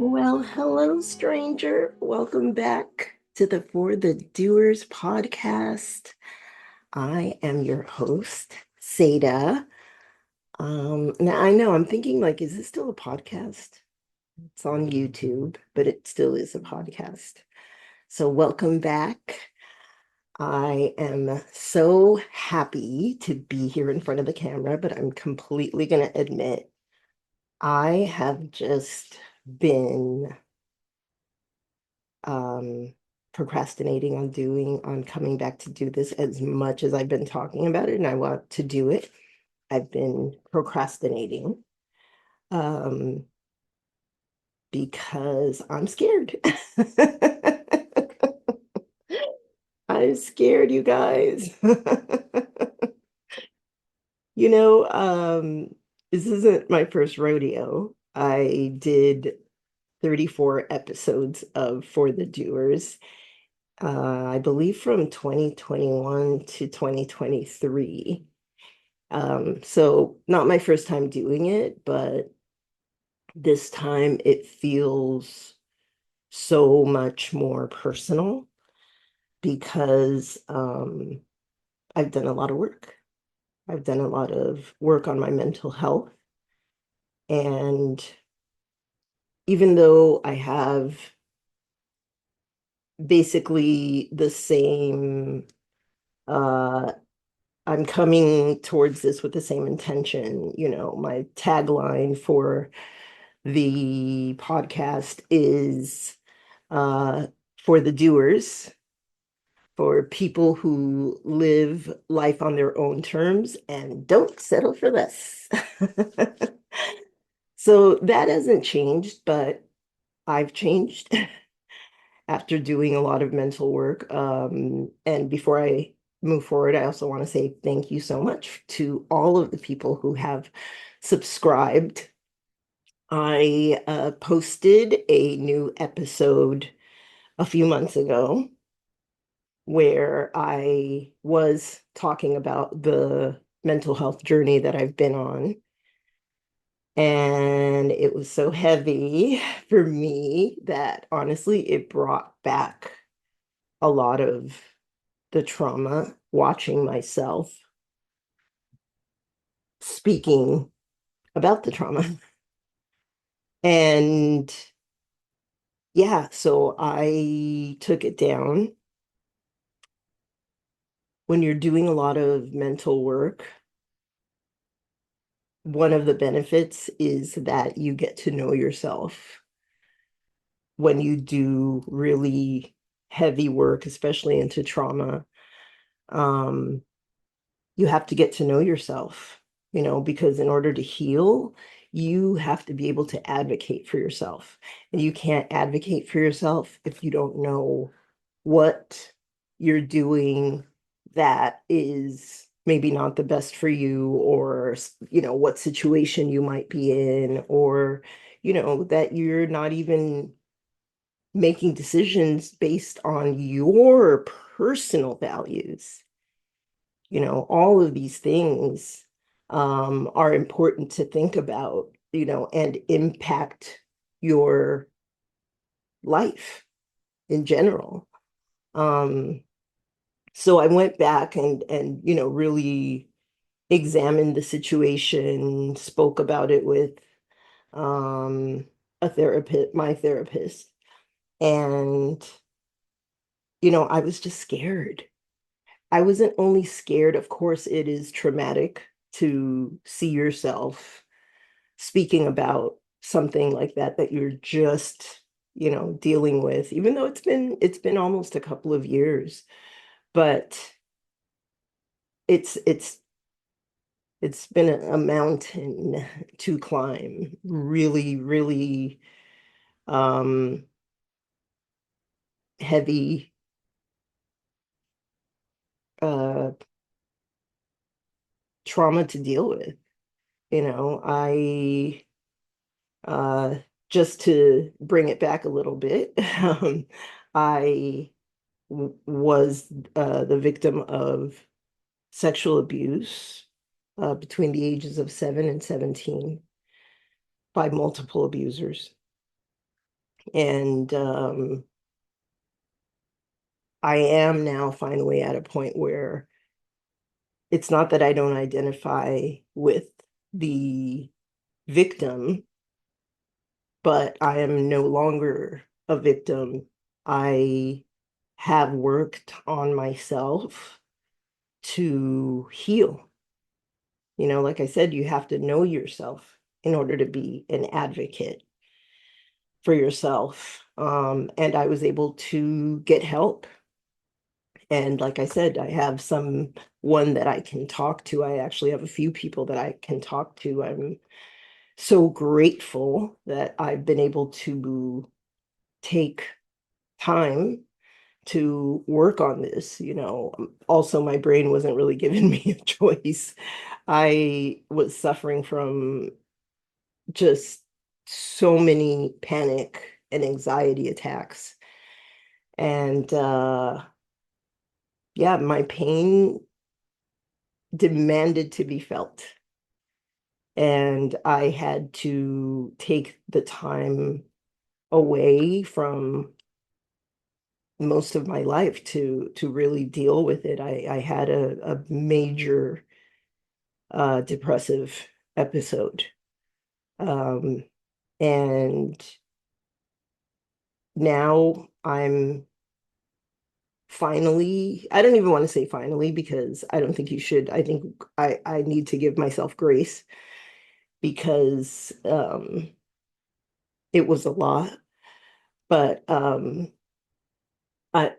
Well, hello, stranger. Welcome back to the For the Doers podcast. I am your host, Sayda. Now I know I'm thinking like, is this still a podcast? It's on YouTube, but it still is a podcast. So welcome back. I am so happy to be here in front of the camera, but I'm completely going to admit I have just been um, procrastinating on coming back to do this as much as I've been talking about it and I want to do it. I've been procrastinating um, because I'm scared. I'm scared, you guys. You know, this isn't my first rodeo. I did 34 episodes of For the Doers, I believe from 2021 to 2023. So not my first time doing it, but this time it feels so much more personal because I've done a lot of work. I've done a lot of work on my mental health. And even though I have basically the same uh, I'm coming towards this with the same intention. You know, my tagline for the podcast is for the doers, for people who live life on their own terms and don't settle for less. So that hasn't changed, but I've changed after doing a lot of mental work. And before I move forward, I also want to say thank you so much to all of the people who have subscribed. I posted a new episode a few months ago where I was talking about the mental health journey that I've been on. And it was so heavy for me that honestly, it brought back a lot of the trauma, watching myself speaking about the trauma. And yeah, so I took it down. When you're doing a lot of mental work, one of the benefits is that you get to know yourself. When you do really heavy work, especially into trauma, um, you have to get to know yourself, because in order to heal, you have to be able to advocate for yourself. And you can't advocate for yourself if you don't know what you're doing that is maybe not the best for you, or, what situation you might be in, or, that you're not even making decisions based on your personal values. All of these things are important to think about, and impact your life in general. Um, so I went back and really examined the situation, spoke about it with um, my therapist, and I was just scared. I wasn't only scared, of course, it is traumatic to see yourself speaking about something like that you're just, dealing with, even though it's been almost a couple of years, but it's it's been a mountain to climb, really, really um heavy uh trauma to deal with. I Uh, just to bring it back a little bit, I was the victim of sexual abuse between the ages of 7 and 17 by multiple abusers. And I am now finally at a point where it's not that I don't identify with the victim, but I am no longer a victim. I have worked on myself to heal. Like I said, you have to know yourself in order to be an advocate for yourself. And I was able to get help. And like I said, I have someone that I can talk to. I actually have a few people that I can talk to. I'm so grateful that I've been able to take time to work on this. Also, my brain wasn't really giving me a choice. I was suffering from just so many panic and anxiety attacks. And yeah, my pain demanded to be felt. And I had to take the time away from most of my life to really deal with it. I had a major depressive episode. Um, and now I'm finally, I don't even want to say finally because I don't think you should. I think I need to give myself grace because it was a lot. But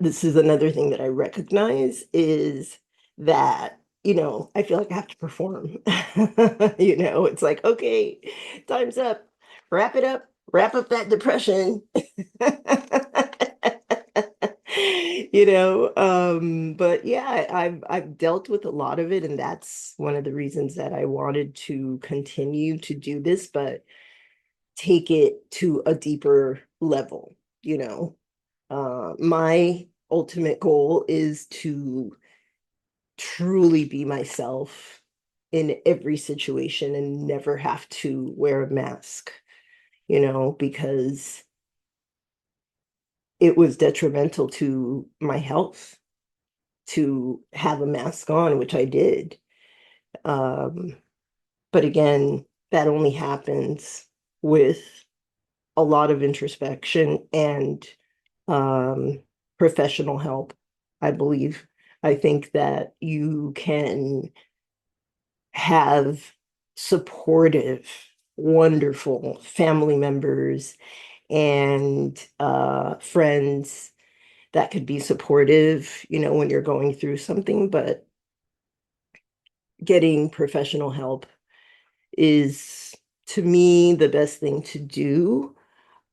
this is another thing that I recognize is that, I feel like I have to perform. It's like, okay, time's up. Wrap it up. Wrap up that depression. But yeah, I've dealt with a lot of it, and that's one of the reasons that I wanted to continue to do this, but take it to a deeper level, you know. My ultimate goal is to truly be myself in every situation and never have to wear a mask, because it was detrimental to my health to have a mask on, which I did. Um, but again, that only happens with a lot of introspection and um, professional help, I believe. I think that you can have supportive, wonderful family members and friends that could be supportive, when you're going through something, but getting professional help is, to me, the best thing to do.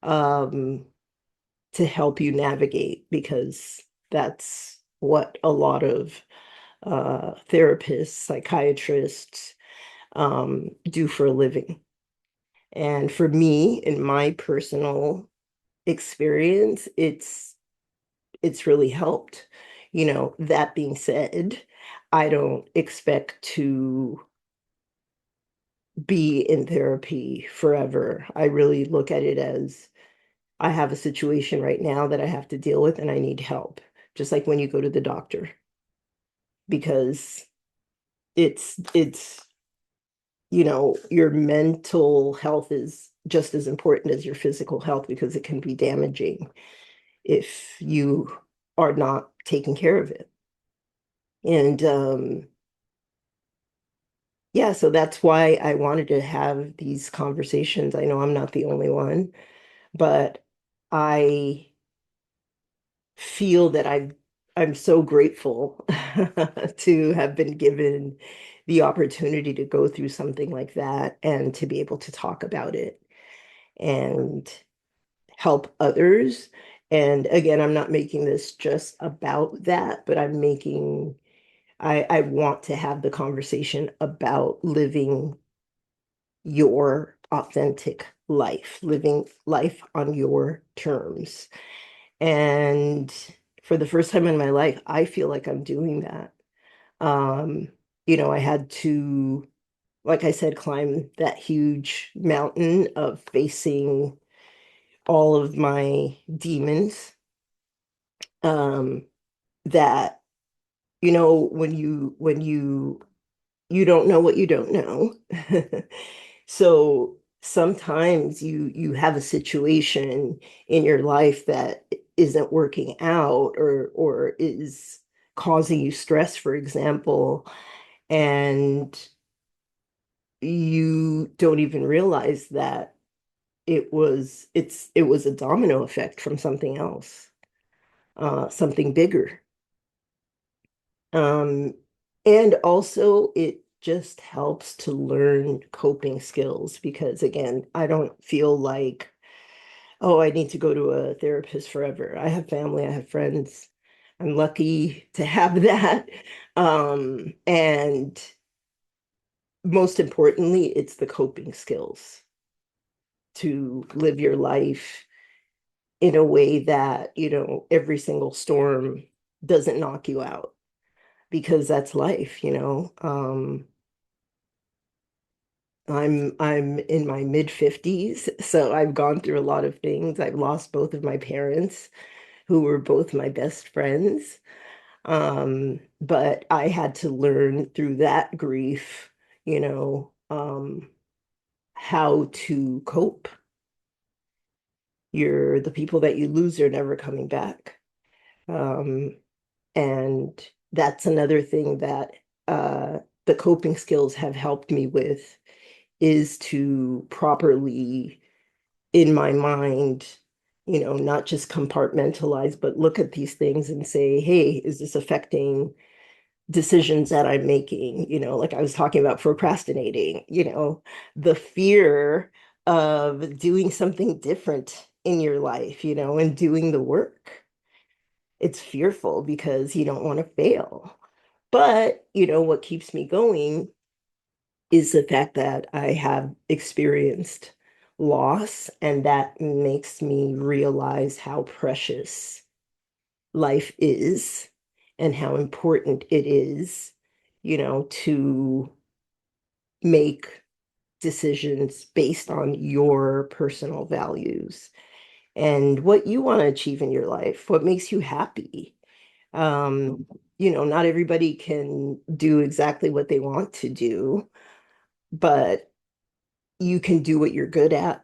Um, to help you navigate because that's what a lot of therapists, psychiatrists do for a living. And for me, in my personal experience, it's really helped. That being said, I don't expect to be in therapy forever. I really look at it as I have a situation right now that I have to deal with and I need help. Just like when you go to the doctor, because it's your mental health is just as important as your physical health because it can be damaging if you are not taking care of it. And yeah, so that's why I wanted to have these conversations. I know I'm not the only one, but I feel that I'm so grateful to have been given the opportunity to go through something like that and to be able to talk about it and help others. And again, I'm not making this just about that, but I want to have the conversation about living your authentic life, living life on your terms. And for the first time in my life, I feel like I'm doing that. Um, I had to, like I said, climb that huge mountain of facing all of my demons, um, that, when you don't know what you don't know. So sometimes you have a situation in your life that isn't working out, or is causing you stress, for example, and you don't even realize that it was a domino effect from something else, something bigger. Um, and also it just helps to learn coping skills, because again, I don't feel like, oh, I need to go to a therapist forever. I have family, I have friends. I'm lucky to have that. And most importantly, it's the coping skills to live your life in a way that, every single storm doesn't knock you out, because that's life. I'm in my mid 50s, so I've gone through a lot of things. I've lost both of my parents, who were both my best friends. But I had to learn through that grief, how to cope. The people that you lose are never coming back. Um, and that's another thing that the coping skills have helped me with, is to properly, in my mind, not just compartmentalize, but look at these things and say, hey, is this affecting decisions that I'm making? Like I was talking about procrastinating, the fear of doing something different in your life, and doing the work. It's fearful because you don't want to fail. But, what keeps me going is the fact that I have experienced loss, and that makes me realize how precious life is, and how important it is, to make decisions based on your personal values and what you want to achieve in your life, what makes you happy. Um, not everybody can do exactly what they want to do, but you can do what you're good at.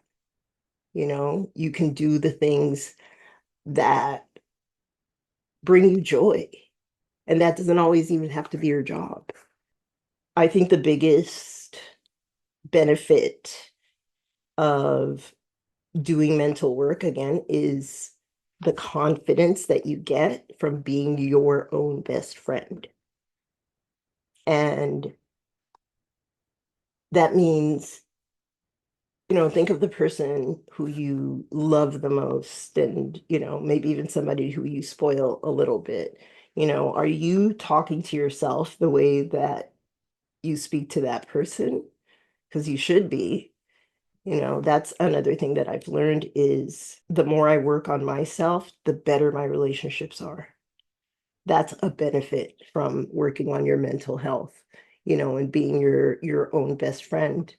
You can do the things that bring you joy. And that doesn't always even have to be your job. I think the biggest benefit of doing mental work, again, is the confidence that you get from being your own best friend. And that means, think of the person who you love the most, and, maybe even somebody who you spoil a little bit. Are you talking to yourself the way that you speak to that person? Because you should be. That's another thing that I've learned, is the more I work on myself, the better my relationships are. That's a benefit from working on your mental health, and being your own best friend.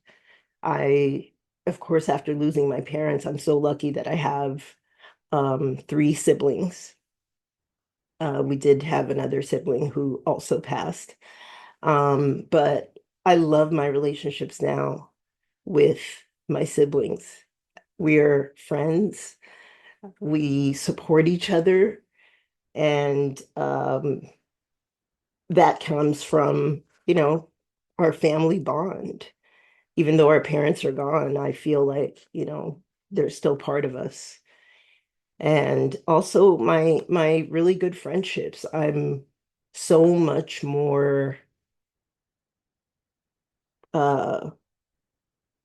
I, of course, after losing my parents, I'm so lucky that I have three siblings. We did have another sibling who also passed. But I love my relationships now with my siblings. We're friends. We support each other. And that comes from, our family bond. Even though our parents are gone, I feel like, they're still part of us. And also my really good friendships. I'm so much more uh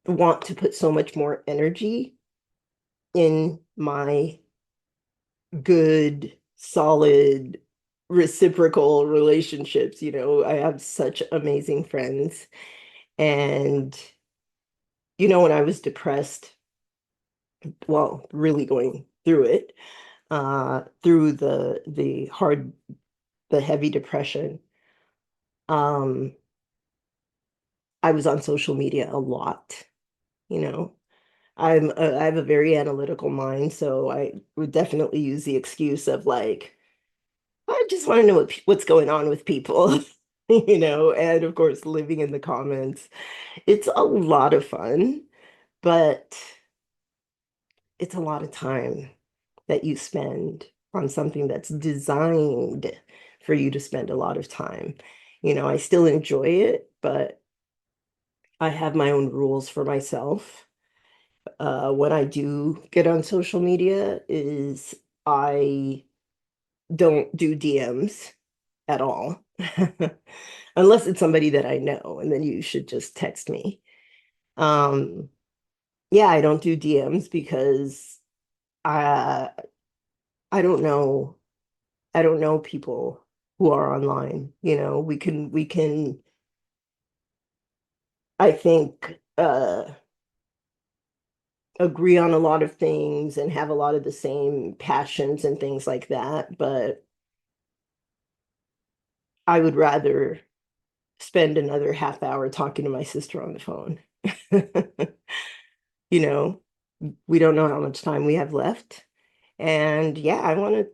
want to put so much more energy in my good, solid, reciprocal relationships. I have such amazing friends. And, when I was depressed, well, really going through it, through the heavy depression, um, I was on social media a lot, you know. I have a very analytical mind, so I would definitely use the excuse of like, I just want to know what's going on with people, and of course, living in the comments. It's a lot of fun, but it's a lot of time that you spend on something that's designed for you to spend a lot of time. I still enjoy it, but I have my own rules for myself. When I do get on social media is I don't do DMs at all. Unless it's somebody that I know, and then you should just text me. Um, yeah, I don't do DMs because I I don't know. I don't know people who are online. We can I think agree on a lot of things and have a lot of the same passions and things like that, but I would rather spend another half hour talking to my sister on the phone. You know, we don't know how much time we have left. And yeah, I want to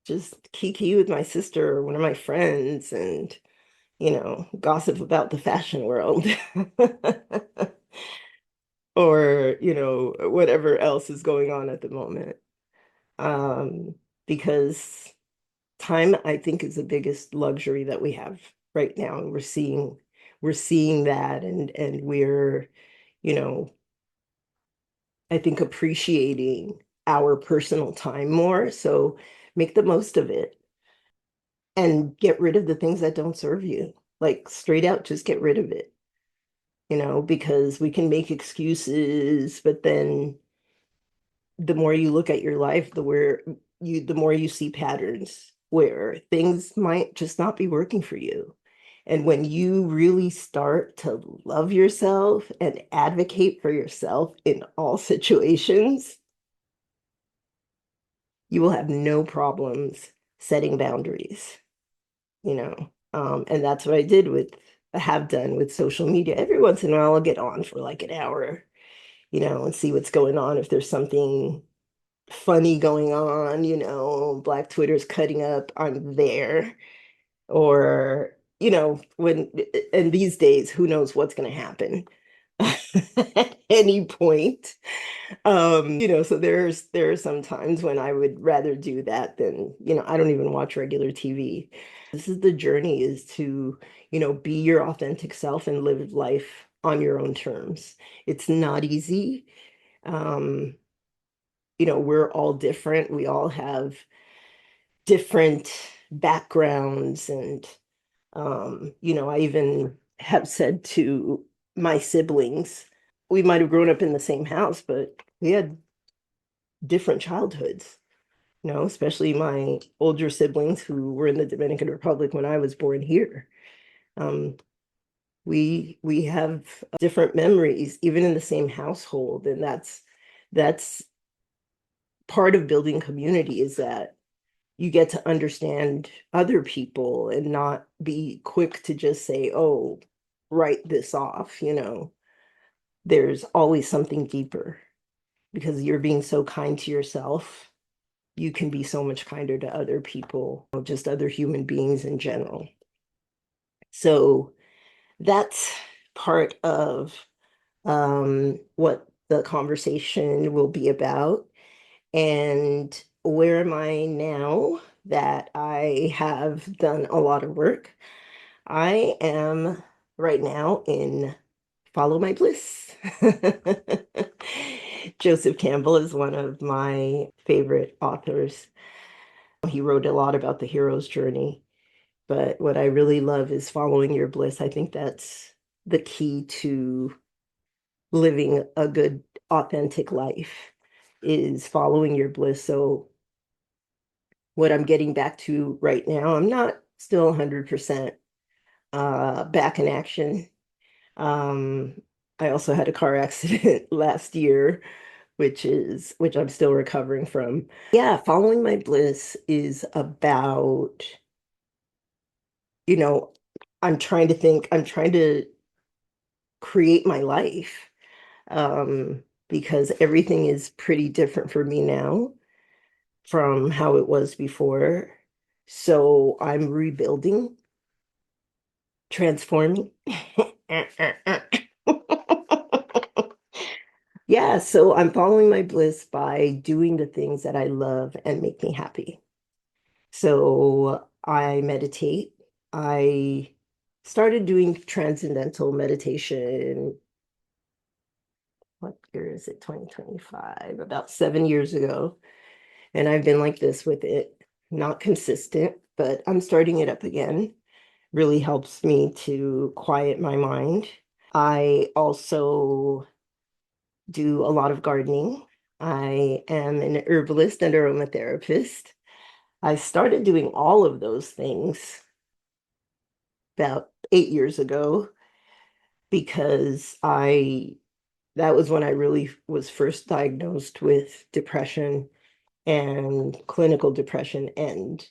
just kiki with my sister or one of my friends and, gossip about the fashion world or, whatever else is going on at the moment. Um, because time, I think, is the biggest luxury that we have right now. And we're seeing that and we're, you know, I think appreciating our personal time more. So make the most of it and get rid of the things that don't serve you. Like straight out, just get rid of it, because we can make excuses, but then the more you look at your life, the more you see patterns where things might just not be working for you. And when you really start to love yourself and advocate for yourself in all situations, you will have no problems setting boundaries, you know. And that's what I have done with social media. Every once in a while, I'll get on for like an hour, and see what's going on. If there's something funny going on, Black Twitter's cutting up, I'm there. Or, and these days, who knows what's going to happen at any point. So there are some times when I would rather do that than, I don't even watch regular TV. This is the journey is to, be your authentic self and live life on your own terms. It's not easy. Um, we're all different. We all have different backgrounds and I even have said to my siblings, we might have grown up in the same house, but we had different childhoods, especially my older siblings who were in the Dominican Republic when I was born here. Um, we have different memories, even in the same household, and that's part of building community is that you get to understand other people and not be quick to just say, oh, write this off, There's always something deeper because you're being so kind to yourself. You can be so much kinder to other people, just other human beings in general. So that's part of what the conversation will be about. And where am I now that I have done a lot of work? I am right now in Follow My Bliss. Joseph Campbell is one of my favorite authors. He wrote a lot about the hero's journey, but what I really love is following your bliss. I think that's the key to living a good, authentic life is following your bliss. So what I'm getting back to right now, I'm not still 100% back in action. Um, I also had a car accident last year, which I'm still recovering from. Yeah, following my bliss is about, you know, I'm trying to create my life. Um, because everything is pretty different for me now from how it was before. So I'm rebuilding, transforming. Yeah, so I'm following my bliss by doing the things that I love and make me happy. So I meditate. I started doing transcendental meditation. What year is it? 2025, about 7 years ago. And I've been like this with it, not consistent, but I'm starting it up again. Really helps me to quiet my mind. I also do a lot of gardening. I am an herbalist and aromatherapist. I started doing all of those things about 8 years ago because that was when I really was first diagnosed with depression and clinical depression. And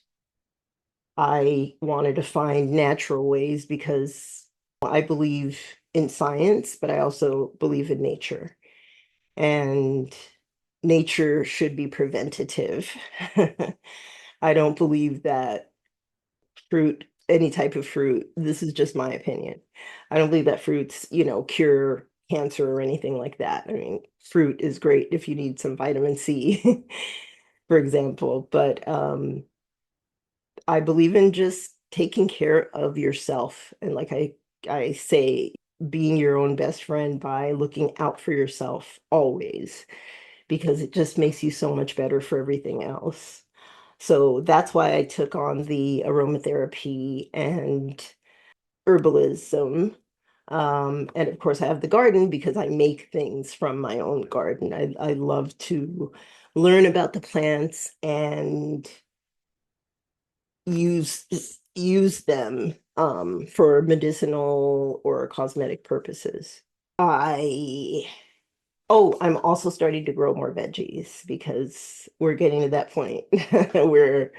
I wanted to find natural ways because I believe in science, but I also believe in nature. And nature should be preventative. I don't believe that fruit, any type of fruit, this is just my opinion. I don't believe that fruits, cure cancer or anything like that. I mean, fruit is great if you need some vitamin C, for example, but I believe in just taking care of yourself. And like I say, being your own best friend by looking out for yourself always, because it just makes you so much better for everything else. So that's why I took on the aromatherapy and herbalism. And of course, I have the garden because I make things from my own garden. I love to learn about the plants and use use them for medicinal or cosmetic purposes. I I'm also starting to grow more veggies because we're getting to that point where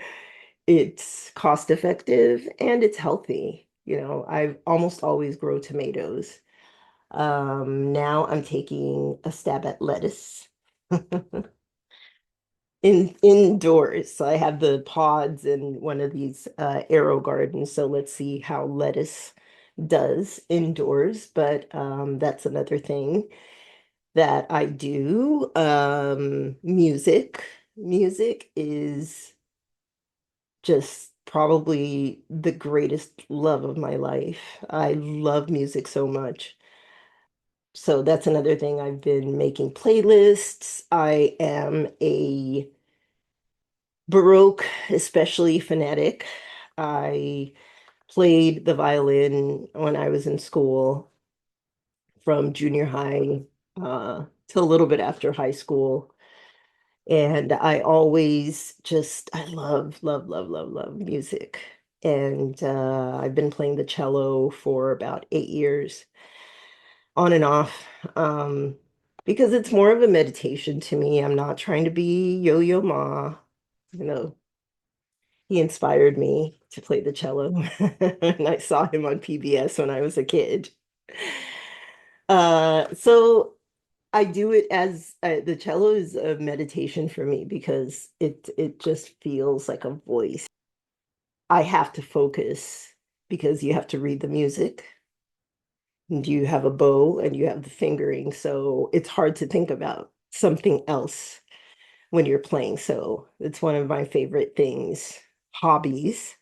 it's cost effective and it's healthy. I've almost always grow tomatoes. Now I'm taking a stab at lettuce indoors. So I have the pods in one of these arrow gardens. So let's see how lettuce does indoors. But that's another thing that I do. Music. Music is just probably the greatest love of my life. I love music so much. So that's another thing. I've been making playlists. I am a Baroque, especially fanatic. I played the violin when I was in school from junior high to a little bit after high school. And I always just, I love, love, love, love, love music. And I've been playing the cello for about 8 years, on and off, because it's more of a meditation to me. I'm not trying to be Yo-Yo Ma. You know, he inspired me to play the cello, and I saw him on PBS when I was a kid. So I do it as the cello is a meditation for me because it just feels like a voice. I have to focus because you have to read the music and you have a bow and you have the fingering, so it's hard to think about something else when you're playing. So it's one of my favorite things, hobbies.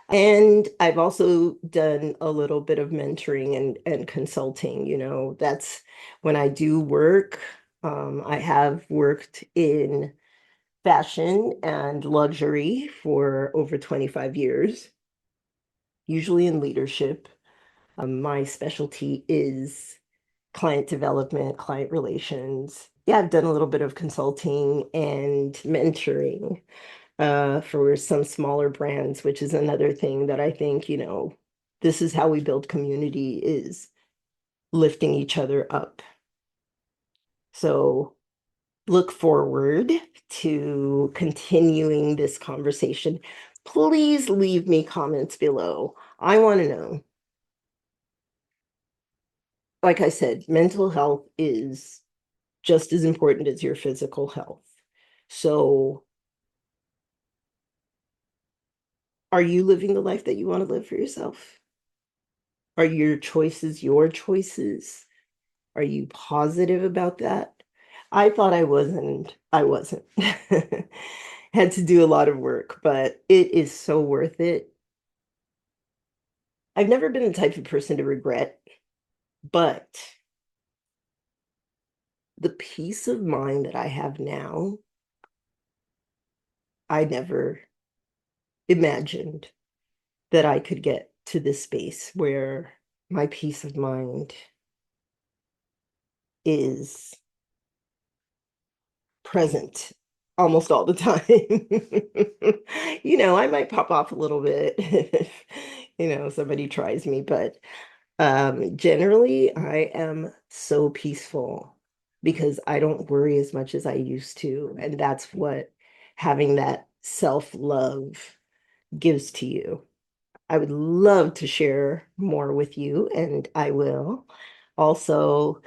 And I've also done a little bit of mentoring and consulting. That's when I do work. I have worked in fashion and luxury for over 25 years, usually in leadership. My specialty is client development, client relations. Yeah, I've done a little bit of consulting and mentoring for some smaller brands, which is another thing that I think, this is how we build community is lifting each other up. So look forward to continuing this conversation. Please leave me comments below. I want to know. Like I said, mental health is just as important as your physical health. So, are you living the life that you want to live for yourself? Are your choices your choices? Are you positive about that? I thought I wasn't. I wasn't. Had to do a lot of work, but it is so worth it. I've never been the type of person to regret, but the peace of mind that I have now, I never imagined that I could get to this space where my peace of mind is present almost all the time. I might pop off a little bit if, somebody tries me, but generally I am so peaceful because I don't worry as much as I used to. And that's what having that self-love gives to you. I would love to share more with you, and I will. Also,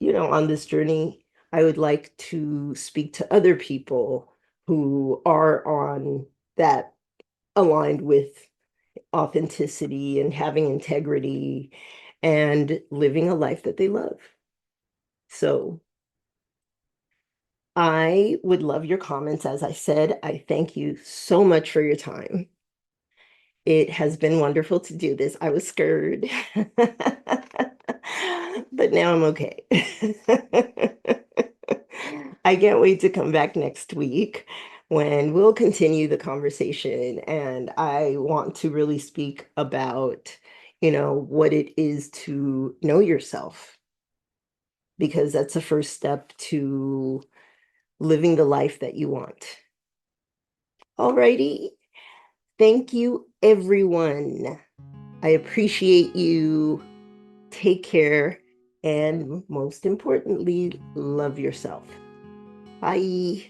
on this journey, I would like to speak to other people who are on that aligned with authenticity and having integrity and living a life that they love. So I would love your comments. As I said, I thank you so much for your time. It has been wonderful to do this. I was scared, but now I'm okay. I can't wait to come back next week when we'll continue the conversation. And I want to really speak about, what it is to know yourself, because that's the first step to living the life that you want. Alrighty. Thank you, everyone. I appreciate you. Take care. And most importantly, love yourself. Bye.